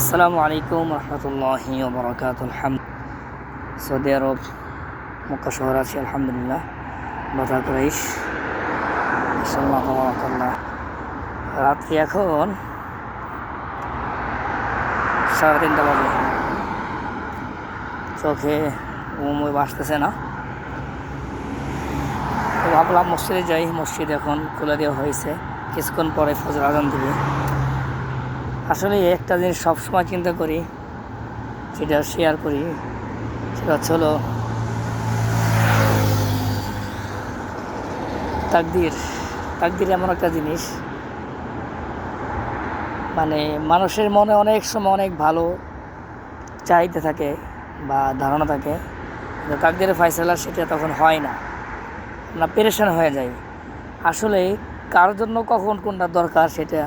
আসসালামু আলাইকুম রহমতুল্লাহি ওয়া বারাকাতুহু। সৌদি আরব মক্কা শহর আছি আলহামদুলিল্লাহ। বাতা কুরাইশ মাশাআল্লাহ তাবারাকাল্লাহ। রাত্রি এখন 3:30 বাজে, চোখে ঘুমই আসতেছে না। তো ভাবলাম মসজিদে যাই। মসজিদ এখন খুলে দেওয়া হয়েছে, কিছুক্ষণ পরে ফজর আজান দিবে। আসলে একটা জিনিস সবসময় চিন্তা করি, সেটা শেয়ার করি, সেটা হলো তাকদীর। তাকদীর এমন একটা জিনিস, মানে মানুষের মনে অনেক সময় অনেক ভালো চাহিদা থাকে বা ধারণা থাকে, কিন্তু তাকদীরের ফায়সালা সেটা তখন হয় না, আমরা পেরেশান হয়ে যাই। আসলে কার জন্য কখন কোনটা দরকার সেটা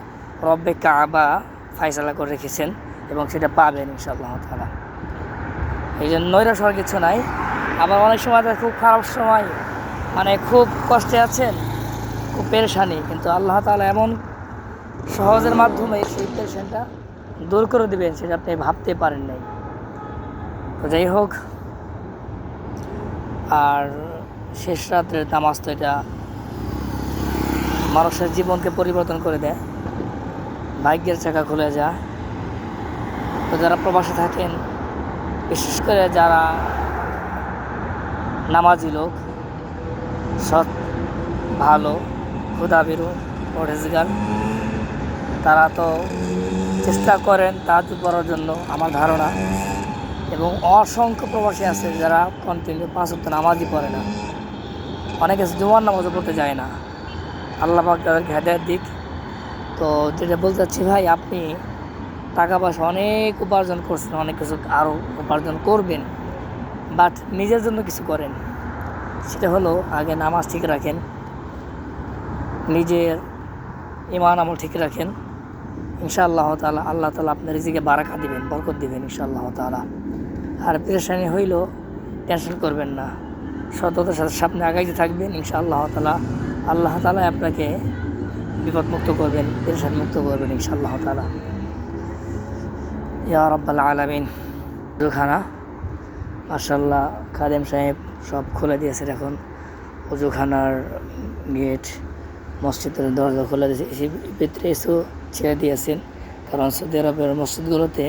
রব্বে কাবা ফায়সালা করে রেখেছেন এবং সেটা পাবেন ইনশাআল্লাহ তাআলা। এই জন্য নৈরাশ হওয়ার কিছু নাই। আবার অনেক সময় খুব খারাপ সময়, মানে খুব কষ্টে আছেন, খুব পেরেশানি, কিন্তু আল্লাহ তাআলা এমন সহজের মাধ্যমে সেই পেরেশানটা দূর করে দেবেন সেটা আপনি ভাবতে পারেন নাই। তো যাই হোক, আর শেষ রাত্রের নামাজ তো এটা মানুষের জীবনকে পরিবর্তন করে দেয়, ভাগ্যের চাকা খুলে যায়। তো যারা প্রবাসে থাকেন, বিশেষ করে যারা নামাজি লোক, সৎ, ভালো, ক্ষুধাভীরু, পরহেজগার, তারা তো চেষ্টা করেন তাহাজ্জুদ পড়ার জন্য আমার ধারণা। এবং অসংখ্য প্রবাসী আছে যারা কন্টিনিউ 5 ওয়াক্ত নামাজই পড়ে না, অনেকে জুমার নামাজও পড়তে যায় না। আল্লাহ পাক তাদেরকে হেদায়েত দিক। তো যেটা বলতে চাচ্ছি ভাই, আপনি টাকা পয়সা অনেক উপার্জন করছেন, অনেক কিছু আরও উপার্জন করবেন, বাট নিজের জন্য কিছু করেন। সেটা হলো আগে নামাজ ঠিক রাখেন, নিজের ঈমান আমল ঠিক রাখেন। ইনশাআল্লাহ তাআলা আল্লাহ তাআলা আপনার রিজিকে বারাকা দিবেন, বরকত দিবেন ইনশাআল্লাহ তাআলা। আর পেরেশানি হইল টেনশন করবেন না, সততার সাথে সামনে আগাইতে থাকবেন ইনশাআল্লাহ তাআলা। আল্লাহ তাআলা আপনাকে বিপদমুক্ত করবেন, পেরেশানি মুক্ত করবেন ইনশাআল্লাহ তাআলা। ইয়া রাব্বাল আলামিন। ওযুখানা মাশাআল্লাহ খাদেম সাহেব সব খুলে দিয়েছেন এখন। ওযুখানার গেট, মসজিদের দরজা খুলে দিয়েছে, ভিতরে এসেও ছেড়ে দিয়েছেন। কারণ সৌদি আরবের মসজিদগুলোতে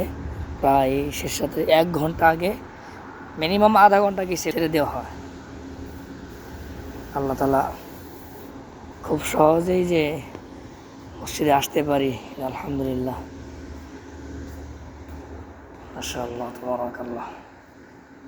প্রায় শেষ রাতে 1 ঘন্টা আগে মিনিমাম আধা ঘন্টা কি ছেড়ে দেওয়া হয়। আল্লাহ তাআলা খুব সহজেই যে মসজিদে আসতে পারি, আলহামদুলিল্লাহ, মাশাআল্লাহ তাবারাকাল্লাহ।